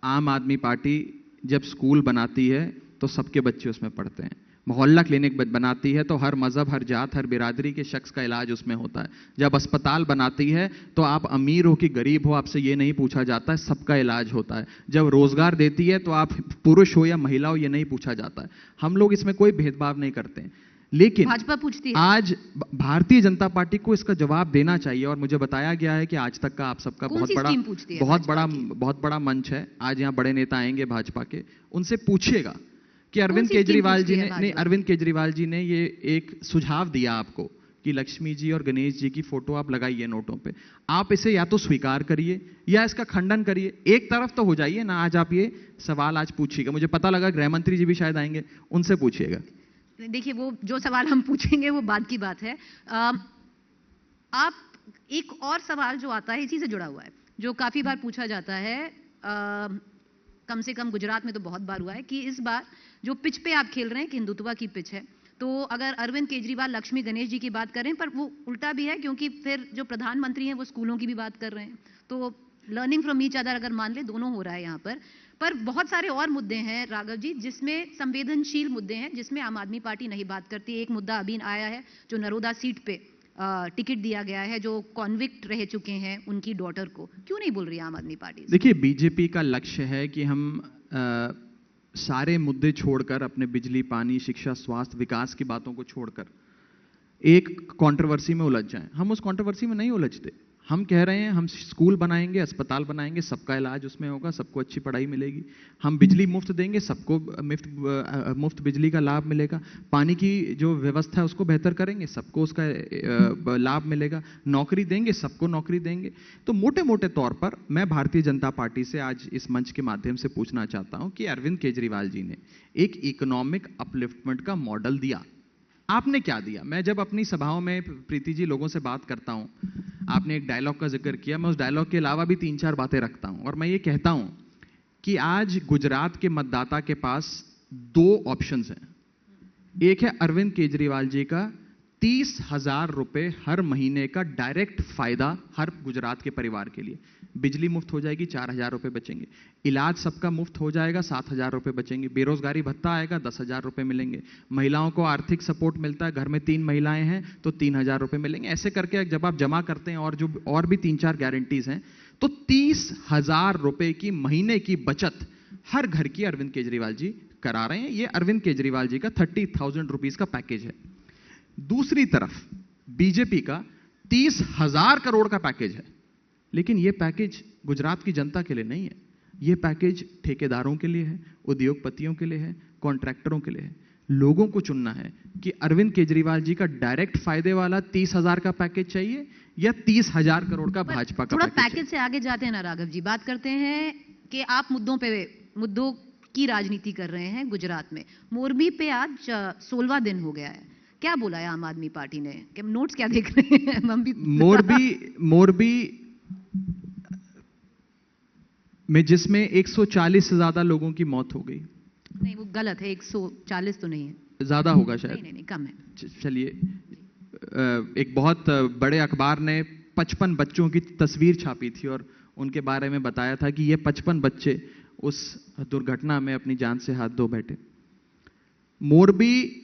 आम आदमी पार्टी जब स्कूल बनाती है तो सबके बच्चे उसमें पढ़ते हैं, मोहल्ला क्लिनिक बनाती है तो हर मजहब, हर जात, हर बिरादरी के शख्स का इलाज उसमें होता है। जब अस्पताल बनाती है तो आप अमीर हो कि गरीब हो, आपसे ये नहीं पूछा जाता है, सबका इलाज होता है। जब रोजगार देती है तो आप पुरुष हो या महिला हो ये नहीं पूछा जाता है। हम लोग इसमें कोई भेदभाव नहीं करते हैं। लेकिन भाजपा पूछती है। आज भारतीय जनता पार्टी को इसका जवाब देना चाहिए, और मुझे बताया गया है कि आज तक का आप सबका बहुत बड़ा मंच है। आज यहाँ बड़े नेता आएंगे भाजपा के, उनसे पूछिएगा कि अरविंद केजरीवाल जी ने ये एक सुझाव दिया आपको कि लक्ष्मी जी और गणेश जी की फोटो आप लगाइए नोटों पे। आप इसे या तो स्वीकार करिए या इसका खंडन करिए, एक तरफ तो हो जाइए ना। आज आप ये सवाल आज पूछिएगा, मुझे पता लगा गृह मंत्री जी भी शायद आएंगे, उनसे पूछिएगा। देखिए, वो जो सवाल हम पूछेंगे वो बाद की बात है। आप एक और सवाल जो आता है इसी से जुड़ा हुआ है, जो काफी बार पूछा जाता है, कम से कम गुजरात में तो बहुत बार हुआ है, कि इस बार जो पिच पे आप खेल रहे हैं कि हिंदुत्व की पिच है, तो अगर अरविंद केजरीवाल लक्ष्मी गणेश जी की बात करें, पर वो उल्टा भी है क्योंकि फिर जो प्रधानमंत्री हैं वो स्कूलों की भी बात कर रहे हैं, तो लर्निंग फ्रॉम ईच अदर अगर मान ले, दोनों हो रहा है यहाँ पर बहुत सारे और मुद्दे हैं राघव जी, जिसमें संवेदनशील मुद्दे हैं, जिसमें आम आदमी पार्टी नहीं बात करती। एक मुद्दा अभी आया है, जो नरोदा सीट पे टिकट दिया गया है, जो कॉन्विक्ट रह चुके हैं, उनकी डॉटर को क्यों नहीं बोल रही आम आदमी पार्टी? देखिए, बीजेपी का लक्ष्य है कि हम सारे मुद्दे छोड़कर, अपने बिजली, पानी, शिक्षा, स्वास्थ्य, विकास की बातों को छोड़कर एक कंट्रोवर्सी में उलझ जाएं। हम उस कंट्रोवर्सी में नहीं उलझते। हम कह रहे हैं हम स्कूल बनाएंगे, अस्पताल बनाएंगे, सबका इलाज उसमें होगा, सबको अच्छी पढ़ाई मिलेगी। हम बिजली मुफ्त देंगे, सबको मुफ्त बिजली का लाभ मिलेगा। पानी की जो व्यवस्था है उसको बेहतर करेंगे, सबको उसका लाभ मिलेगा। नौकरी देंगे, सबको नौकरी देंगे। तो मोटे मोटे तौर पर मैं भारतीय जनता पार्टी से आज इस मंच के माध्यम से पूछना चाहता हूं कि अरविंद केजरीवाल जी ने एक इकोनॉमिक अपलिफ्टमेंट का मॉडल दिया, आपने क्या दिया? मैं जब अपनी सभाओं में, प्रीति जी, लोगों से बात करता हूं, आपने एक डायलॉग का जिक्र किया, मैं उस डायलॉग के अलावा भी 3-4 बातें रखता हूं, और मैं ये कहता हूं कि आज गुजरात के मतदाता के पास 2 ऑप्शंस हैं। एक है अरविंद केजरीवाल जी का 30,000 रुपए हर महीने का डायरेक्ट फायदा हर गुजरात के परिवार के लिए। बिजली मुफ्त हो जाएगी, 4,000 रुपए बचेंगे। इलाज सबका मुफ्त हो जाएगा, 7,000 रुपए बचेंगे। बेरोजगारी भत्ता आएगा, 10,000 रुपए मिलेंगे। महिलाओं को आर्थिक सपोर्ट मिलता है, घर में 3 महिलाएं हैं तो 3,000 रुपए मिलेंगे। ऐसे करके जब आप जमा करते हैं और जो और भी 3-4 गारंटीज हैं, तो 30,000 रुपए की महीने की बचत हर घर की अरविंद केजरीवाल जी करा रहे हैं। ये अरविंद केजरीवाल जी का 30,000 रुपीज का पैकेज है। दूसरी तरफ बीजेपी का 30,000 करोड़ का पैकेज है, लेकिन यह पैकेज गुजरात की जनता के लिए नहीं है। यह पैकेज ठेकेदारों के लिए है, उद्योगपतियों के लिए है, कॉन्ट्रैक्टरों के लिए है। लोगों को चुनना है कि अरविंद केजरीवाल जी का डायरेक्ट फायदे वाला 30,000 का पैकेज चाहिए या 30,000 करोड़ का भाजपा का थोड़ा पैकेज से आगे जाते हैं ना राघव जी, बात करते हैं कि आप मुद्दों की राजनीति कर रहे हैं गुजरात में। मोरबी पे आज 16वां दिन हो गया है, क्या बोला है आम आदमी पार्टी ने? कि नोट्स क्या देख रहे हैं हम भी? मोरबी में जिसमें 140 से ज्यादा लोगों की मौत हो गई। नहीं, वो गलत है, 140 तो नहीं है, ज्यादा होगा शायद। नहीं, कम है। चलिए, एक बहुत बड़े अखबार ने 55 बच्चों की तस्वीर छापी थी और उनके बारे में बताया था कि ये 55 बच्चे उस दुर्घटना में अपनी जान से हाथ धो बैठे। मोरबी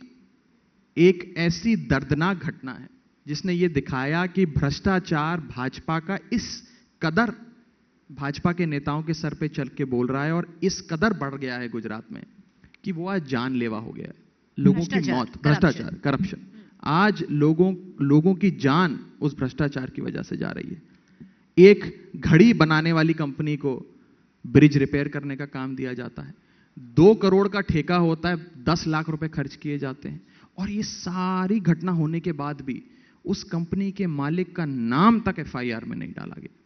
एक ऐसी दर्दनाक घटना है जिसने ये दिखाया कि भ्रष्टाचार भाजपा का इस कदर, भाजपा के नेताओं के सर पे चल के बोल रहा है और इस कदर बढ़ गया है गुजरात में कि वो आज जानलेवा हो गया है। लोगों की मौत, भ्रष्टाचार, करप्शन, आज लोगों की जान उस भ्रष्टाचार की वजह से जा रही है। एक घड़ी बनाने वाली कंपनी को ब्रिज रिपेयर करने का काम दिया जाता है, 2 करोड़ का ठेका होता है, 10 लाख रुपए खर्च किए जाते हैं, और ये सारी घटना होने के बाद भी उस कंपनी के मालिक का नाम तक एफआईआर में नहीं डाला गया।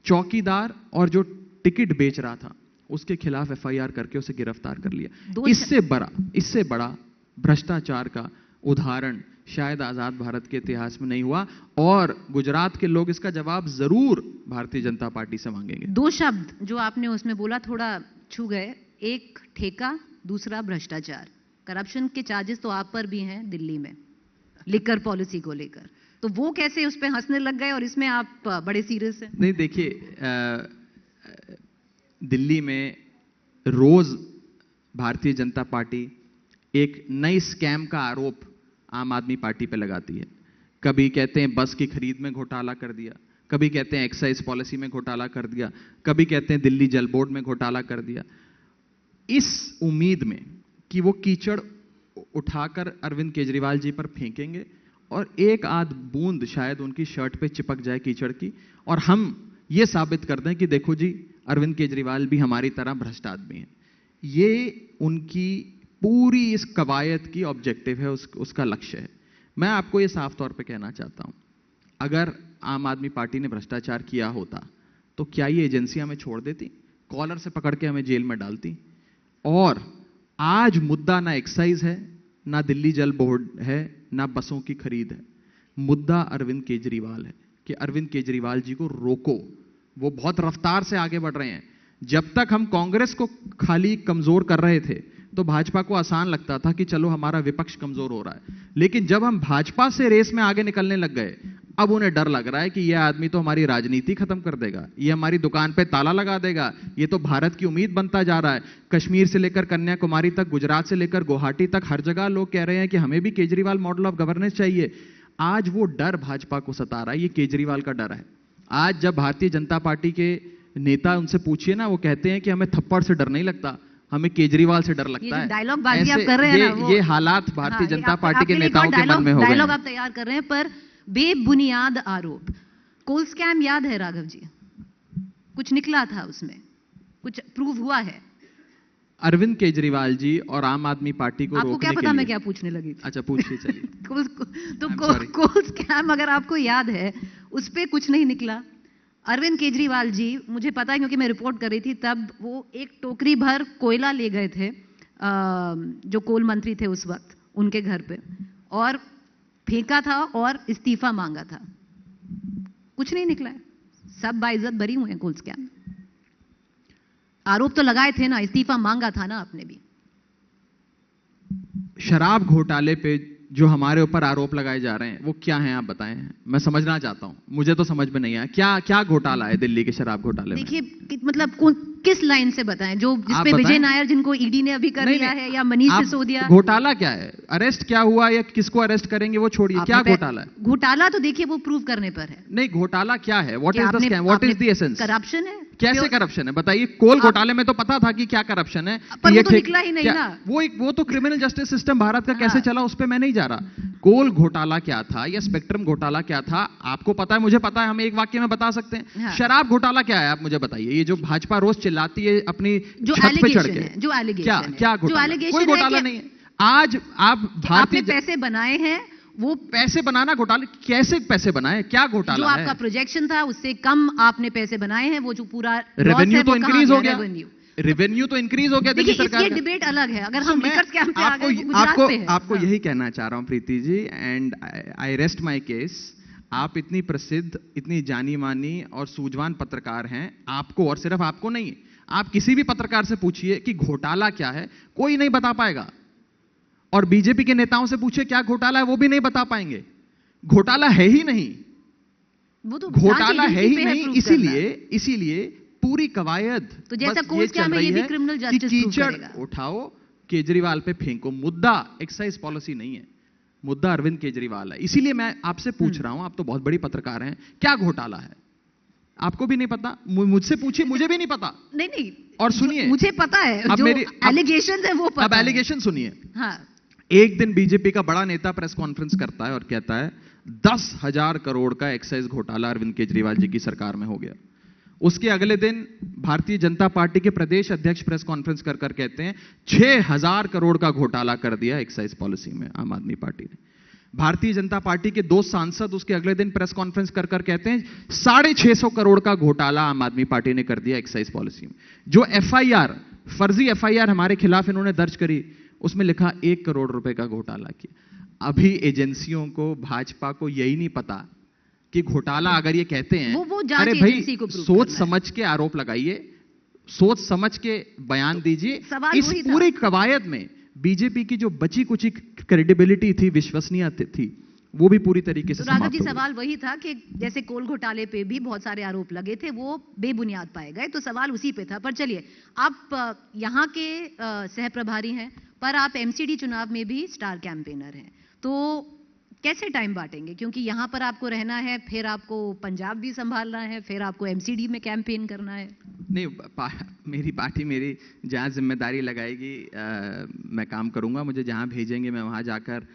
चौकीदार और जो टिकट बेच रहा था उसके खिलाफ एफआईआर करके उसे गिरफ्तार कर लिया। इससे बड़ा भ्रष्टाचार का उदाहरण शायद आजाद भारत के इतिहास में नहीं हुआ, और गुजरात के लोग इसका जवाब जरूर भारतीय जनता पार्टी से मांगेंगे। 2 शब्द जो आपने उसमें बोला थोड़ा छू गए, एक ठेका, दूसरा भ्रष्टाचार। करप्शन के चार्जेस तो आप पर भी हैं दिल्ली में, लिकर पॉलिसी को लेकर, तो वो कैसे उस पे हंसने लग गए और इसमें आप बड़े सीरियस हैं? नहीं, देखिए, दिल्ली में रोज भारतीय जनता पार्टी एक नई स्कैम का आरोप आम आदमी पार्टी पे लगाती है। कभी कहते हैं बस की खरीद में घोटाला कर दिया, कभी कहते हैं एक्साइज पॉलिसी में घोटाला कर दिया, कभी कहते हैं दिल्ली जल बोर्ड में घोटाला कर दिया, इस उम्मीद में कि वो कीचड़ उठाकर अरविंद केजरीवाल जी पर फेंकेंगे और एक आध बूंद शायद उनकी शर्ट पे चिपक जाए कीचड़ की, और हम ये साबित कर दें कि देखो जी, अरविंद केजरीवाल भी हमारी तरह भ्रष्ट आदमी है। ये उनकी पूरी इस कवायद की ऑब्जेक्टिव है, उसका लक्ष्य है। मैं आपको ये साफ तौर पे कहना चाहता हूं, अगर आम आदमी पार्टी ने भ्रष्टाचार किया होता तो क्या ये एजेंसी हमें छोड़ देती, कॉलर से पकड़ के हमें जेल में डालती? और आज मुद्दा ना एक्साइज है, ना दिल्ली जल बोर्ड है, ना बसों की खरीद है। मुद्दा अरविंद केजरीवाल है कि अरविंद केजरीवाल जी को रोको, वो बहुत रफ्तार से आगे बढ़ रहे हैं। जब तक हम कांग्रेस को खाली कमजोर कर रहे थे तो भाजपा को आसान लगता था कि चलो हमारा विपक्ष कमजोर हो रहा है, लेकिन जब हम भाजपा से रेस में आगे निकलने लग गए, अब उन्हें डर लग रहा है कि यह आदमी तो हमारी राजनीति खत्म कर देगा, ये हमारी दुकान पे ताला लगा देगा, ये तो भारत की उम्मीद बनता जा रहा है। कश्मीर से लेकर कन्याकुमारी तक, गुजरात से लेकर गुवाहाटी तक, हर जगह लोग कह रहे हैं कि हमें भी केजरीवाल मॉडल ऑफ गवर्नेंस चाहिए। आज वो डर भाजपा को सता रहा है, ये केजरीवाल का डर है। आज जब भारतीय जनता पार्टी के नेता उनसे पूछिए ना, वो कहते हैं कि हमें थप्पड़ से डर नहीं लगता, हमें केजरीवाल से डर लगता है। डायलॉग बाजी आप कर रहे हैं ना, ये हालात भारतीय जनता पार्टी के नेताओं के मन में हो गए। डायलॉग आप तैयार कर रहे हैं, पर बेबुनियाद आरोप। कोल स्कैम याद है राघव जी? कुछ निकला था उसमें, कुछ प्रूव हुआ है? अरविंद केजरीवाल जी और आम आदमी पार्टी को आपको क्या पता मैं क्या पूछने लगी थी? अच्छा पूछिए, चलिए। कोल स्कैम अगर आपको याद है, उस पे कुछ नहीं निकला। अरविंद केजरीवाल जी, मुझे पता है क्योंकि मैं रिपोर्ट कर रही थी तब, वो एक टोकरी भर कोयला ले गए थे जो कोल मंत्री थे उस वक्त, उनके घर पे, और फेंका था और इस्तीफा मांगा था। कुछ नहीं निकला है, सब बाइज्जत बरी हुए हैं कोल स्कैम। आरोप तो लगाए थे ना, इस्तीफा मांगा था ना आपने भी। शराब घोटाले पे जो हमारे ऊपर आरोप लगाए जा रहे हैं वो क्या हैं, आप बताएं। मैं समझना चाहता हूं, मुझे तो समझ में नहीं आया क्या क्या घोटाला है दिल्ली के शराब घोटाले में। देखिए मतलब किस लाइन से बताएं, जो जिसपे विजय नायर जिनको ईडी ने अभी कर लिया है, या मनीष सिसोदिया? घोटाला क्या है, अरेस्ट क्या हुआ या किसको अरेस्ट करेंगे वो छोड़िए, क्या घोटाला है? घोटाला तो देखिए वो प्रूव करने पर है। नहीं, घोटाला क्या है? What is the scam, what is the essence? Corruption है। कैसे करप्शन है बताइए? कोल घोटाले में तो पता था कि क्या करप्शन है, पर वो तो निकला ही नहीं ना। वो तो क्रिमिनल जस्टिस सिस्टम भारत का कैसे चला उस पर मैं नहीं जा रहा। कोल घोटाला क्या था या स्पेक्ट्रम घोटाला क्या था, आपको पता है, मुझे पता है, हम एक वाक्य में बता सकते हैं। शराब घोटाला क्या है आप मुझे बताइए। ये जो भाजपा रोज चिल्लाती है अपनी छत पे चढ़ के, जो एलिगेशन है, क्या घोटाला? कोई घोटाला नहीं है। आज आप भारतीय पैसे बनाए हैं, वो पैसे बनाना घोटाले? कैसे पैसे बनाए, क्या घोटाला जो है? आपका प्रोजेक्शन था उससे कम आपने पैसे बनाए हैं, वो जो पूरा रेवेन्यू तो इंक्रीज हो गया, रेवेन्यू तो इंक्रीज हो गया दिल्ली सरकार का। ये डिबेट अलग है। अगर हम लिकर स्कैम पे आ गए तो गुजरात पे है। आपको यही कहना चाह रहा हूं Preeti ji, and I rest my case. आप इतनी प्रसिद्ध, इतनी जानी मानी और सूझवान पत्रकार हैं, आपको, और सिर्फ आपको नहीं, आप किसी भी पत्रकार से पूछिए कि घोटाला क्या है, कोई नहीं बता पाएगा। और बीजेपी के नेताओं से पूछिए क्या घोटाला है, वो भी नहीं बता पाएंगे। घोटाला है ही नहीं, वो तो घोटाला है ही नहीं। इसीलिए पूरी कवायद तो जैसा कोल स्कैम में ये भी क्रिमिनल जस्टिस प्रूव करेगा। उठाओ, केजरीवाल पे फेंको। मुद्दा एक्साइज पॉलिसी नहीं है, मुद्दा अरविंद केजरीवाल है। इसीलिए मैं आपसे पूछ रहा हूं, आप तो बहुत बड़ी पत्रकार हैं, क्या घोटाला है? आपको भी नहीं पता, मुझसे पूछिए, मुझे भी नहीं पता। नहीं, और सुनिए, मुझे पता है, जो एलिगेशन है वो पता। अब एलिगेशन सुनिए। हाँ। एक दिन बीजेपी का बड़ा नेता प्रेस कॉन्फ्रेंस करता है और कहता है 10,000 करोड़ का एक्साइज घोटाला अरविंद केजरीवाल जी की सरकार में हो गया। उसके अगले दिन भारतीय जनता पार्टी के प्रदेश अध्यक्ष प्रेस कॉन्फ्रेंस कर कहते हैं 6,000 करोड़ का घोटाला कर दिया एक्साइज पॉलिसी में आम आदमी पार्टी ने। भारतीय जनता पार्टी के 2 सांसद उसके अगले दिन प्रेस कॉन्फ्रेंस कर कहते हैं 650 करोड़ का घोटाला आम आदमी पार्टी ने कर दिया एक्साइज पॉलिसी में। जो एफआईआर, फर्जी एफआईआर हमारे खिलाफ इन्होंने दर्ज करी, उसमें लिखा 1 करोड़ रुपए का घोटाला किया। अभी एजेंसियों को, भाजपा को यही नहीं पता कि घोटाला अगर ये कहते हैं, वो अरे भाई सोच समझ के आरोप लगाइए, सोच समझ के बयान दीजिए। इस पूरी कवायद में बीजेपी की जो बची कुची क्रेडिबिलिटी थी, विश्वसनीयता थी, वो भी पूरी तरीके से राघव जी सवाल वही था कि जैसे कोल घोटाले पे भी बहुत सारे आरोप लगे थे, वो बेबुनियाद पाए गए, तो सवाल उसी पे था। पर चलिए, आप यहाँ के सह प्रभारी हैं, पर आप एमसीडी चुनाव में भी स्टार कैंपेनर हैं, तो कैसे टाइम बांटेंगे? क्योंकि यहाँ पर आपको रहना है, फिर आपको पंजाब भी संभालना है, फिर आपको एमसीडी में कैंपेन करना है। नहीं, मेरी पार्टी मेरी जहाँ जिम्मेदारी लगाएगी मैं काम करूँगा। मुझे जहाँ भेजेंगे मैं वहाँ जाकर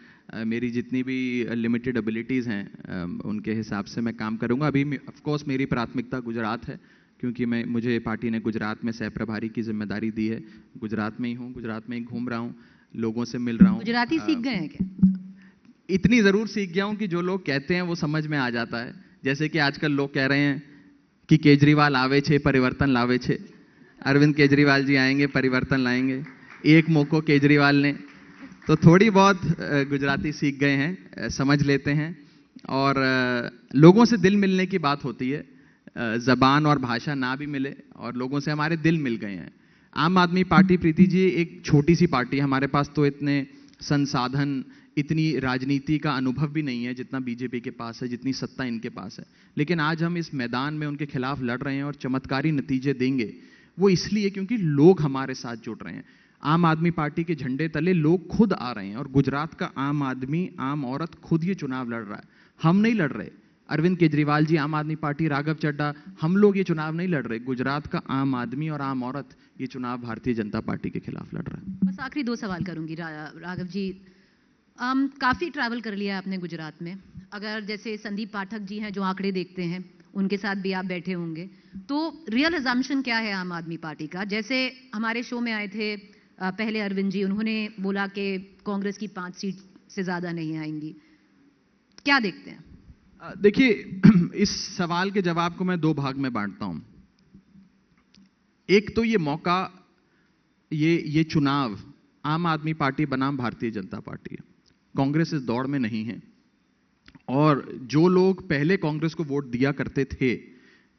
मेरी जितनी भी लिमिटेड एबिलिटीज़ हैं उनके हिसाब से मैं काम करूँगा। अभी ऑफ कोर्स मेरी प्राथमिकता गुजरात है, क्योंकि मुझे पार्टी ने गुजरात में सह प्रभारी की जिम्मेदारी दी है। गुजरात में ही हूँ, गुजरात में ही घूम रहा हूँ, लोगों से मिल रहा हूँ। गुजराती सीख गए हैं क्या? इतनी जरूर सीख गया हूं कि जो लोग कहते हैं वो समझ में आ जाता है। जैसे कि आजकल लोग कह रहे हैं कि केजरीवाल आवे छे परिवर्तन लावे छे, अरविंद केजरीवाल जी आएंगे परिवर्तन लाएंगे, एक मौको केजरीवाल ने। तो थोड़ी बहुत गुजराती सीख गए हैं, समझ लेते हैं। और लोगों से दिल मिलने की बात होती है, जबान और भाषा ना भी मिले और लोगों से हमारे दिल मिल गए हैं। आम आदमी पार्टी, प्रीति जी, एक छोटी सी पार्टी है, हमारे पास तो इतने संसाधन, इतनी राजनीति का अनुभव भी नहीं है जितना बीजेपी के पास है, जितनी सत्ता इनके पास है। लेकिन आज हम इस मैदान में उनके खिलाफ लड़ रहे हैं और चमत्कारी नतीजे देंगे। वो इसलिए क्योंकि लोग हमारे साथ जुड़ रहे हैं। आम आदमी पार्टी के झंडे तले लोग खुद आ रहे हैं और गुजरात का आम आदमी, आम औरत खुद ये चुनाव लड़ रहा है, हम नहीं लड़ रहे। अरविंद केजरीवाल जी, आम आदमी पार्टी, राघव चड्ढा, हम लोग ये चुनाव नहीं लड़ रहे। गुजरात का आम आदमी और आम औरत ये चुनाव भारतीय जनता पार्टी के खिलाफ लड़ रहा है। बस आखिरी 2 सवाल करूंगी राघव जी। काफी ट्रैवल कर लिया आपने गुजरात में। अगर जैसे संदीप पाठक जी हैं जो आंकड़े देखते हैं, उनके साथ भी आप बैठे होंगे, तो रियल अजम्पशन क्या है आम आदमी पार्टी का? जैसे हमारे शो में आए थे पहले अरविंद जी, उन्होंने बोला कि कांग्रेस की 5 सीट से ज्यादा नहीं आएंगी। क्या देखते हैं? देखिए, इस सवाल के जवाब को मैं 2 भाग में बांटता हूं। एक तो ये मौका, ये चुनाव आम आदमी पार्टी बनाम भारतीय जनता पार्टी है। कांग्रेस इस दौड़ में नहीं है। और जो लोग पहले कांग्रेस को वोट दिया करते थे,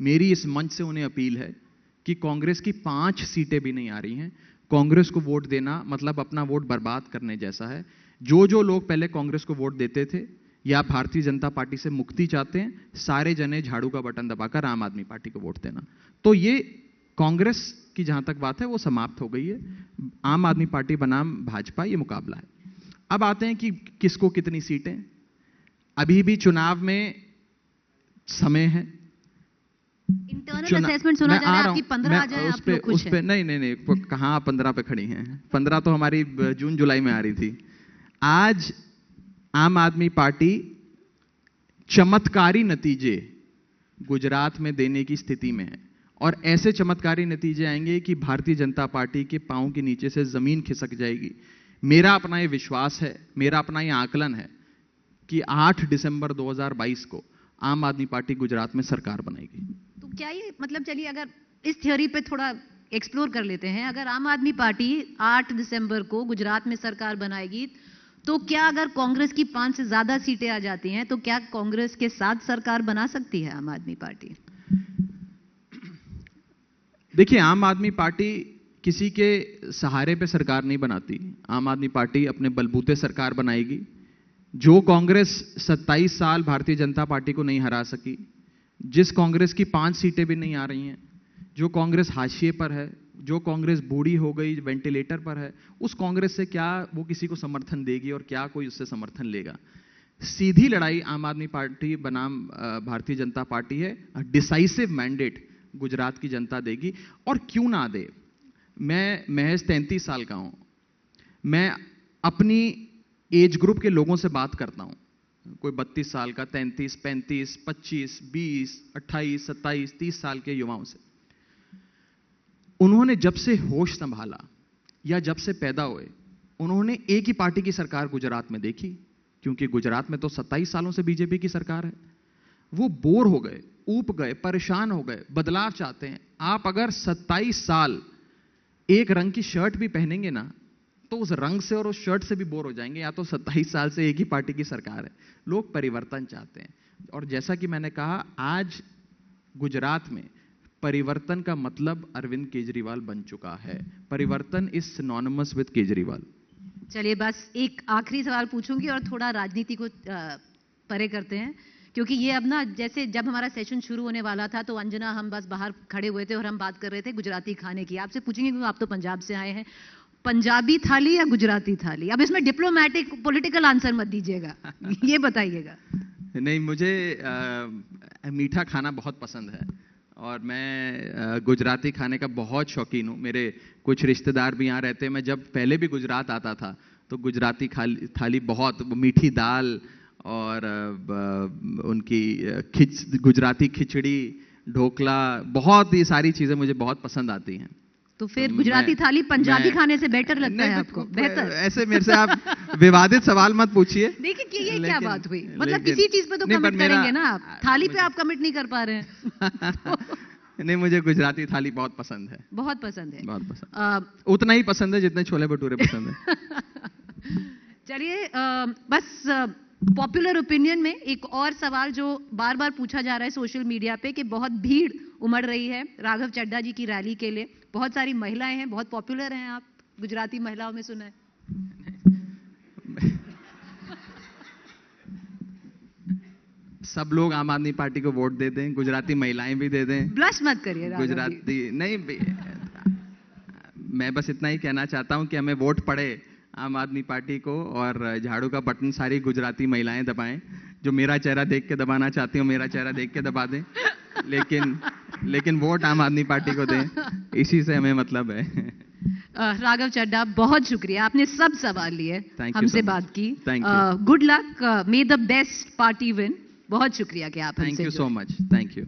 मेरी इस मंच से उन्हें अपील है कि कांग्रेस की 5 सीटें भी नहीं आ रही हैं। कांग्रेस को वोट देना मतलब अपना वोट बर्बाद करने जैसा है। जो लोग पहले कांग्रेस को वोट देते थे या भारतीय जनता पार्टी से मुक्ति चाहते हैं, सारे जने झाड़ू का बटन दबाकर आम आदमी पार्टी को वोट देना। तो ये कांग्रेस की जहां तक बात है वो समाप्त हो गई है। आम आदमी पार्टी बनाम भाजपा ये मुकाबला है। अब आते हैं कि किसको कितनी सीटें। अभी भी चुनाव में समय है। इंटरनल असेसमेंट सुना जा रहा है आपकी 15 आ जाए, आप लोग खुश हैं? नहीं, कहां 15 पे खड़ी हैं? 15 तो हमारी जून जुलाई में आ रही थी। आज आम आदमी पार्टी चमत्कारी नतीजे गुजरात में देने की स्थिति में है और ऐसे चमत्कारी नतीजे आएंगे कि भारतीय जनता पार्टी के पांव के नीचे से जमीन खिसक जाएगी। मेरा अपना ये विश्वास है, मेरा अपना ये आकलन है कि 8 दिसंबर 2022 को आम आदमी पार्टी गुजरात में सरकार बनाएगी। तो क्या ये मतलब, चलिए अगर इस थ्योरी पे थोड़ा एक्सप्लोर कर लेते हैं, अगर आम आदमी पार्टी 8 दिसंबर को गुजरात में सरकार बनाएगी, तो क्या अगर कांग्रेस की 5 से ज्यादा सीटें आ जाती हैं तो क्या कांग्रेस के साथ सरकार बना सकती है आम आदमी पार्टी? देखिए, आम आदमी पार्टी किसी के सहारे पे सरकार नहीं बनाती। आम आदमी पार्टी अपने बलबूते सरकार बनाएगी। जो कांग्रेस 27 साल भारतीय जनता पार्टी को नहीं हरा सकी, जिस कांग्रेस की 5 सीटें भी नहीं आ रही हैं, जो कांग्रेस हाशिए पर है, जो कांग्रेस बूढ़ी हो गई, वेंटिलेटर पर है, उस कांग्रेस से क्या वो किसी को समर्थन देगी और क्या कोई उससे समर्थन लेगा? सीधी लड़ाई आम आदमी पार्टी बनाम भारतीय जनता पार्टी है। डिसाइसिव मैंडेट गुजरात की जनता देगी। और क्यों ना दे? मैं महज 33 साल का हूं। मैं अपनी एज ग्रुप के लोगों से बात करता हूं, कोई 32 साल का, 33, 35, 25, 20, 28, 27, 30 साल के युवाओं से। उन्होंने जब से होश संभाला या जब से पैदा हुए, उन्होंने एक ही पार्टी की सरकार गुजरात में देखी, क्योंकि गुजरात में तो 27 सालों से बीजेपी की सरकार है। वो बोर हो गए, ऊब गए, परेशान हो गए, बदलाव चाहते हैं। आप अगर 27 साल एक रंग की शर्ट भी पहनेंगे ना, तो उस रंग से और उस शर्ट से भी बोर हो जाएंगे। या तो 27 साल से एक ही पार्टी की सरकार है। लोग परिवर्तन चाहते हैं। और जैसा कि मैंने कहा, आज गुजरात में परिवर्तन का मतलब अरविंद केजरीवाल बन चुका है। परिवर्तन इज सिनोनिमस विद केजरीवाल। चलिए, बस एक आखिरी सवाल पूछूंगी और थोड़ा राजनीति को परे करते हैं, क्योंकि ये अब ना, जैसे जब हमारा सेशन शुरू होने वाला था तो अंजना, हम बस बाहर खड़े हुए थे और हम बात कर रहे थे गुजराती खाने की। आपसे पूछेंगे क्योंकि आप तो पंजाब से आए हैं, पंजाबी थाली या गुजराती थाली? अब इसमें डिप्लोमेटिक पॉलिटिकल आंसर मत दीजिएगा, ये बताइएगा। नहीं, मुझे मीठा खाना बहुत पसंद है और मैं गुजराती खाने का बहुत शौकीन हूँ। मेरे कुछ रिश्तेदार भी यहाँ रहते हैं। मैं जब पहले भी गुजरात आता था तो गुजराती थाली बहुत, मीठी दाल और उनकी गुजराती खिचड़ी, ढोकला, बहुत ही सारी चीज़ें मुझे बहुत पसंद आती हैं। तो फिर गुजराती थाली पंजाबी खाने से बेटर लगता है आपको? बेहतर? ऐसे मेरे से आप विवादित सवाल मत पूछिए। देखिए कि ये क्या बात हुई, मतलब किसी चीज पे तो कमिट करेंगे ना आप, थाली पे आप कमिट नहीं कर पा रहे हैं। नहीं, मुझे गुजराती थाली बहुत पसंद है। बहुत पसंद है? बहुत पसंद, उतना ही पसंद है जितने छोले भटूरे पसंद है। चलिए, बस पॉपुलर ओपिनियन में एक और सवाल जो बार बार पूछा जा रहा है सोशल मीडिया पे कि बहुत भीड़ उमड़ रही है राघव चड्ढा जी की रैली के लिए, बहुत सारी महिलाएं हैं, बहुत पॉपुलर हैं आप, गुजराती महिलाओं में सुना है। सब लोग आम आदमी पार्टी को वोट दे दें, गुजराती महिलाएं भी दे दें। ब्लश मत करिए गुजराती नहीं, मैं बस इतना ही कहना चाहता हूं कि हमें वोट पड़े आम आदमी पार्टी को, और झाड़ू का बटन सारी गुजराती महिलाएं दबाएं। जो मेरा चेहरा देख के दबाना चाहती हो, मेरा चेहरा देख के दबा दें, लेकिन वोट आम आदमी पार्टी को दें, इसी से हमें मतलब है। राघव चड्ढा, बहुत शुक्रिया, आपने सब सवाल लिए, हमसे बात की। Thank you. Good luck, may the best party win. बहुत शुक्रिया कि आप हमसे thank you so much, thank you.